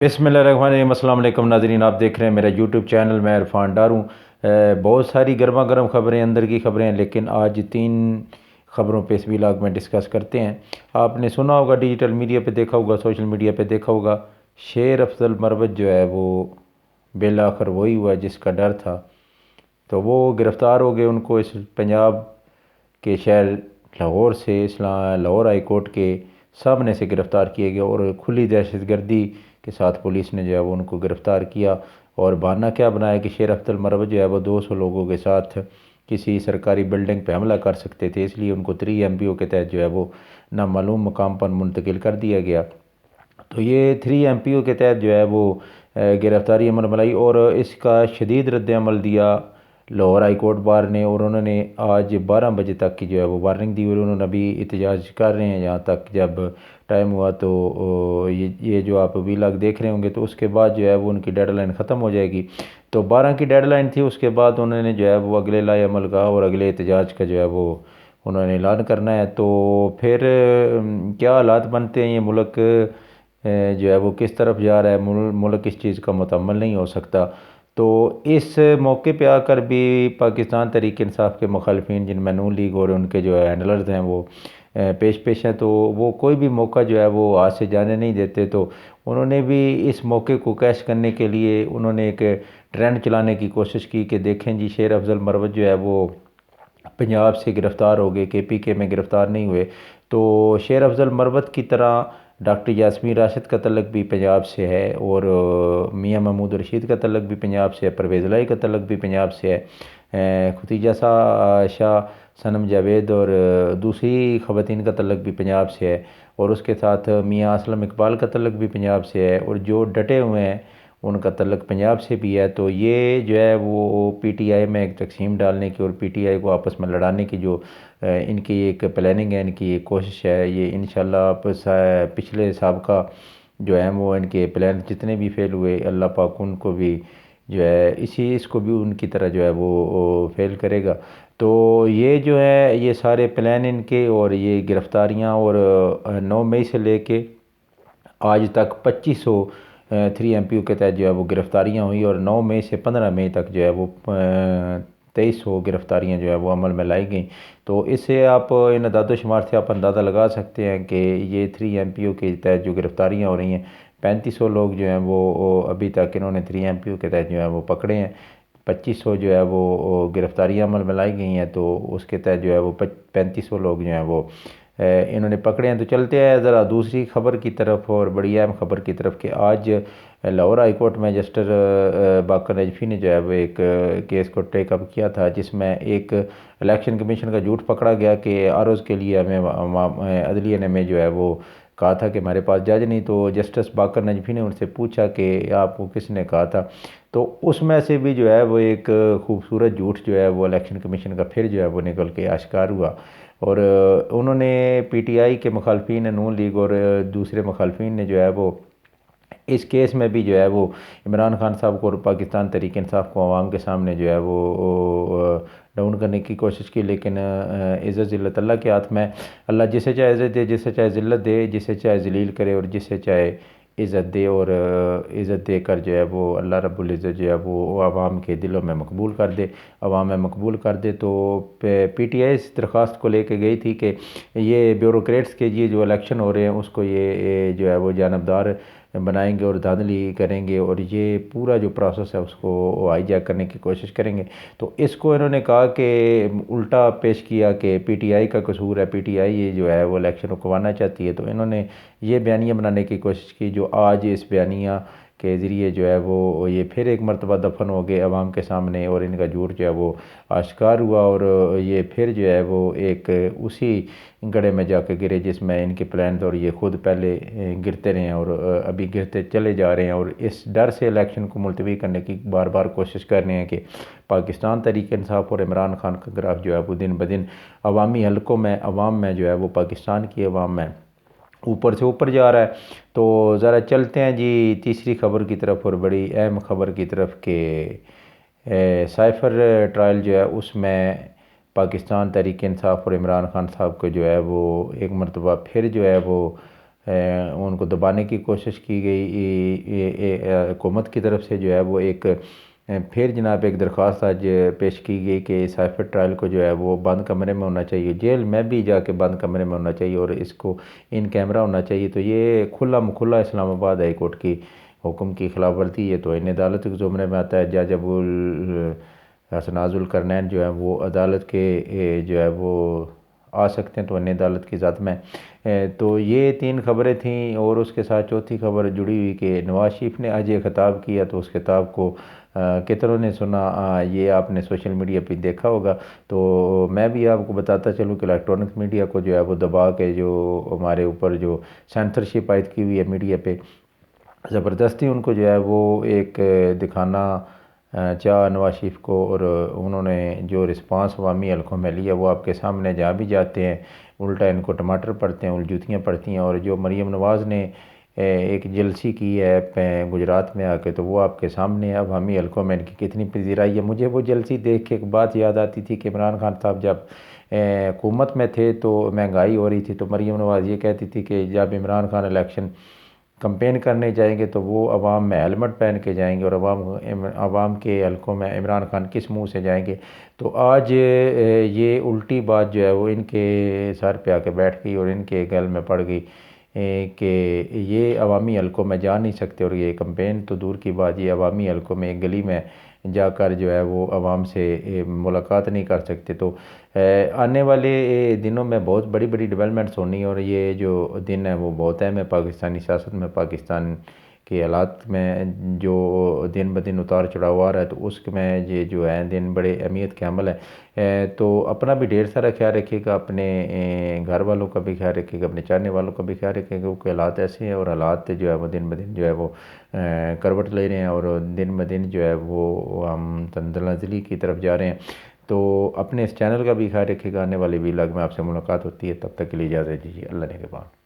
बिस्मिल्लाहिर्रहमानिर्रहीम। अस्सलाम वालेकुम नाज़रीन, आप देख रहे हैं मेरा यूट्यूब चैनल। मैं इरफान डार हूँ। बहुत सारी गर्मा गर्म खबरें, अंदर की खबरें हैं, लेकिन आज तीन खबरों पे इस व्लॉग में डिस्कस करते हैं। आपने सुना होगा, डिजिटल मीडिया पे देखा होगा, सोशल मीडिया पे देखा होगा, शेर अफजल मरवत जो है वो बिल आखिर वही हुआ जिसका डर था। तो वो गिरफ़्तार हो गए। उनको इस पंजाब के शहर लाहौर से, लाहौर हाई कोर्ट के सामने से गिरफ़्तार किए गए और खुली दहशत गर्दी के साथ पुलिस ने जो है वो उनको गिरफ़्तार किया। और बहाना क्या बनाया कि शेर अख्तर मरवत जो है वो 200 लोगों के साथ किसी सरकारी बिल्डिंग पर हमला कर सकते थे, इसलिए उनको 3 MPO के तहत जो है वो नामालूम मकाम पर मुंतकिल कर दिया गया। तो ये 3 MPO के तहत जो है वो गिरफ़्तारी अमल में लाई और इसका शदीद रद्द अमल दिया लाहौर हाई कोर्ट बार ने। और उन्होंने आज 12 बजे तक की जो है वो वार्निंग दी और उन्होंने अभी एहतजाज कर रहे हैं यहाँ तक जब टाइम हुआ। तो ये जो आप व्लॉग देख रहे होंगे तो उसके बाद जो है वो उनकी डेडलाइन ख़त्म हो जाएगी। तो 12 की डेडलाइन थी, उसके बाद उन्होंने जो है वो अगले लाए अमल का और अगले एहतजाज का जो है वो उन्होंने ऐलान करना है। तो फिर क्या हालात बनते हैं, ये मुल्क जो है वो किस तरफ जा रहा है, मुल्क इस चीज़ का मुतहम्मिल नहीं हो सकता। तो इस मौके पे आकर भी पाकिस्तान तहरीक इंसाफ के मुखालफिन, जिनमें नून लीग और उनके जो हैंडलर्स हैं वो पेश हैं, तो वो कोई भी मौका जो है वो हाथ से जाने नहीं देते। तो उन्होंने भी इस मौके को कैश करने के लिए उन्होंने एक ट्रेंड चलाने की कोशिश की कि देखें जी, शेर अफजल मरवत जो है वो पंजाब से गिरफ़्तार हो गए, KPK में गिरफ़्तार नहीं हुए। तो शेर अफजल मरवत की तरह डॉक्टर यास्मीन राशिद का तल्लक भी पंजाब से है और मियां महमूद रशीद का तल्लक भी पंजाब से है, परवेज़ लाई का तल्लक भी पंजाब से है, खतीजा शाह, सनम जावेद और दूसरी ख़वातीन का तल्लक भी पंजाब से है। और उसके साथ मियां असलम इकबाल का तल्लक भी पंजाब से है और जो डटे हुए हैं उनका तल्लक पंजाब से भी है। तो ये जो है वो PTI में एक तकसीम डालने की और PTI को आपस में लड़ाने की जो इनकी एक प्लानिंग है, इनकी एक कोशिश है, ये इंशाल्लाह आप पिछले सबका जो है वो इनके प्लान जितने भी फेल हुए, अल्लाह पाक उनको भी जो है इसको भी उनकी तरह जो है वो फेल करेगा। तो ये जो है ये सारे प्लान इनके और ये गिरफ़्तारियाँ और 9 मई से लेके आज तक 2500 3 MPO के तहत जो है वो गिरफ़्तारियाँ हुई और 9 मई से 15 मई तक जो है वो 2300 गिरफ़्तारियाँ जो है वो अमल में लाई गई। तो इससे आप इन अदाद शुमार से आप अंदाज़ा लगा सकते हैं कि ये 3 MPO के तहत जो गिरफ़्तारियाँ हो रही हैं, 3500 लोग जो हैं वो अभी तक इन्होंने 3 MPO के तहत जो है वो पकड़े हैं। 2500 जो है वो गिरफ़्तारियाँ अमल में लाई गई हैं, तो उसके तहत जो है वो 3500 लोग जो हैं वो इन्होंने पकड़े हैं। तो चलते हैं ज़रा दूसरी खबर की तरफ और बड़ी अहम खबर की तरफ कि आज लाहौर हाई कोर्ट में जस्टिस बाकर नजफ़ी ने जो है वो एक केस को टेकअप किया था, जिसमें एक इलेक्शन कमीशन का झूठ पकड़ा गया कि आरोज़ के लिए हमें अदलिया ने में जो है वो कहा था कि हमारे पास जज नहीं। तो जस्टिस बाकर नजफ़ी ने उनसे पूछा कि आपको किसने कहा था। तो उसमें से भी जो है वो एक खूबसूरत झूठ जो है वो इलेक्शन कमीशन का फिर जो है वो निकल के आश्कार हुआ। और उन्होंने PTI के मुखालफिन, नून लीग और दूसरे मुखालफिन ने जो है वो इस केस में भी जो है वो इमरान खान साहब को और पाकिस्तान तहरीक इंसाफ को आवाम के सामने जो है वो डाउन करने की कोशिश की। लेकिन इज़्ज़त ज़िल्लत अल्लाह के हाथ में। अल्लाह जिसे चाहे इज़्ज़त दे, जिसे चाहे ज़िल्लत दे, जिसे चाहे ज़लील करे और जिसे चाहे इज़्ज़त दे। और इज़्ज़त देकर जो है वो अल्लाह रब्बुल इज़्ज़त जो है वो आवाम के दिलों में मकबूल कर दे, आवाम में मकबूल कर दे। तो PTI इस दरख्वास्त को लेके गई थी कि ये ब्यूरोक्रेट्स के ये जो इलेक्शन हो रहे हैं उसको ये जो है वो जानबदार बनाएंगे और धांधली करेंगे और ये पूरा जो प्रोसेस है उसको हाईजैक करने की कोशिश करेंगे। तो इसको इन्होंने कहा कि उल्टा पेश किया कि PTI का कसूर है, PTI ये जो है वो इलेक्शन रुकवाना चाहती है। तो इन्होंने ये बयानिया बनाने की कोशिश की, जो आज इस बयानिया के ज़रिए जो है वो ये फिर एक मरतबा दफन हो गए आवाम के सामने और इनका झूठ जो है वो आश्कार हुआ। और ये फिर जो है वो एक उसी गड्ढे में जाके गिरे जिसमें इनके प्लान थे और ये खुद पहले गिरते रहे हैं और अभी गिरते चले जा रहे हैं। और इस डर से इलेक्शन को मुलतवी करने की बार बार कोशिश कर रहे हैं कि पाकिस्तान तहरीक इंसाफ और इमरान खान का ग्राफ जो है वो दिन ब दिन अवामी हलकों में, अवाम में जो है वो पाकिस्तान की अवाम में ऊपर से ऊपर जा रहा है। तो ज़रा चलते हैं जी तीसरी खबर की तरफ और बड़ी अहम खबर की तरफ कि साइफ़र ट्रायल जो है उसमें पाकिस्तान तहरीक इंसाफ और इमरान खान साहब को जो है वो एक मरतबा फिर जो है वो ان کو دبانے کی کوشش کی گئی حکومت کی طرف سے جو ہے وہ ایک پھر جناب ایک درخواست آج پیش کی گئی کہ سائفر ٹرائل کو جو ہے وہ بند کمرے میں ہونا چاہیے، جیل میں بھی جا کے بند کمرے میں ہونا چاہیے اور اس کو ان کیمرہ ہونا چاہیے۔ تو یہ کھلا مکھلا اسلام آباد ہائی کورٹ کی حکم کی خلاف ورزی ہے، تو ان عدالت کے زمرے میں آتا ہے۔ جج حسناز القرنین جو ہے وہ عدالت کے جو ہے وہ آ سکتے ہیں تو ان عدالت کی ذات میں۔ تو یہ 3 خبریں تھیں، اور اس کے ساتھ چوتھی خبر جڑی ہوئی کہ نواز شریف نے آج یہ خطاب کیا، تو اس خطاب کو کتنوں نے سنا یہ آپ نے سوشل میڈیا پہ دیکھا ہوگا۔ تو میں بھی آپ کو بتاتا چلوں کہ الیکٹرانک میڈیا کو جو ہے وہ دبا کے جو ہمارے اوپر جو سینسرشپ عائد کی ہوئی ہے میڈیا پہ، زبردستی ان کو جو ہے وہ ایک دکھانا چاہا نواز شریف کو، اور انہوں نے جو رسپانس عوامی حلقوں میں لیا وہ آپ کے سامنے جہاں بھی جاتے ہیں الٹا ان کو ٹماٹر پڑتے ہیں، الجوتیاں پڑتی ہیں۔ اور جو مریم نواز نے ایک جلسی کی ہے گجرات میں آ کے، تو وہ آپ کے سامنے عوامی حلقوں میں ان کی کتنی پذیرائی ہے۔ مجھے وہ جلسی دیکھ کے ایک بات یاد آتی تھی کہ عمران خان صاحب جب حکومت میں تھے تو مہنگائی ہو رہی تھی، تو مریم نواز یہ کہتی تھی کہ جب عمران خان الیکشن کمپین کرنے جائیں گے تو وہ عوام میں ہیلمٹ پہن کے جائیں گے، اور عوام کے حلقوں میں عمران خان کس منہ سے جائیں گے۔ تو آج یہ الٹی بات جو ہے وہ ان کے سر پہ آ کے بیٹھ گئی اور ان کے گل میں پڑ گئی کہ یہ عوامی حلقوں میں جا نہیں سکتے، اور یہ کمپین تو دور کی بات، یہ عوامی حلقوں میں ایک گلی میں جا کر جو ہے وہ عوام سے ملاقات نہیں کر سکتے۔ تو آنے والے دنوں میں بہت بڑی بڑی ڈیولپمنٹس ہونی، اور یہ جو دن ہے وہ بہت اہم ہے پاکستانی سیاست میں، پاکستان کے حالات میں جو دن بدن اتار چڑھاؤ آ رہا ہے، تو اس میں یہ جو ہے دن بڑے اہمیت کے عمل ہے۔ تو اپنا بھی ڈھیر سارا خیال رکھیے گا، اپنے گھر والوں کا بھی خیال رکھیے گا، اپنے چاہنے والوں کا بھی خیال رکھیے گا، کیونکہ حالات ایسے ہیں اور حالات جو ہے وہ دن بدن جو ہے وہ کروٹ لے رہے ہیں، اور دن بدن جو ہے وہ ہم تنزلی کی طرف جا رہے ہیں۔ تو اپنے اس چینل کا بھی خیال رکھیے گا، آنے والے ویلاگ میں آپ سے ملاقات ہوتی ہے، تب تک کے لیے اجازت دیجیے، اللہ نگہبان۔